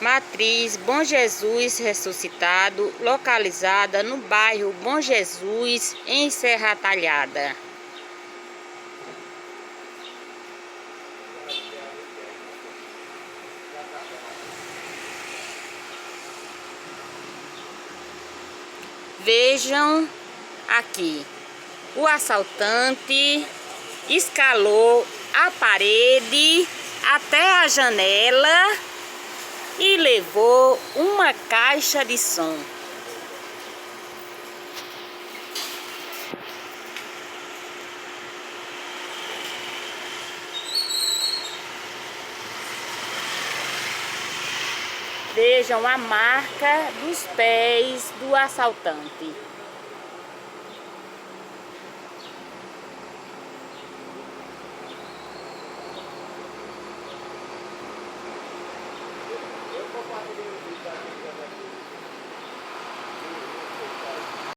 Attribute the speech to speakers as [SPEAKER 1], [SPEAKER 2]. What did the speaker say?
[SPEAKER 1] Matriz Bom Jesus Ressuscitado, localizada no bairro Bom Jesus, em Serra Talhada. Vejam aqui, o assaltante escalou a parede até a janela e levou uma caixa de som. Vejam a marca dos pés do assaltante.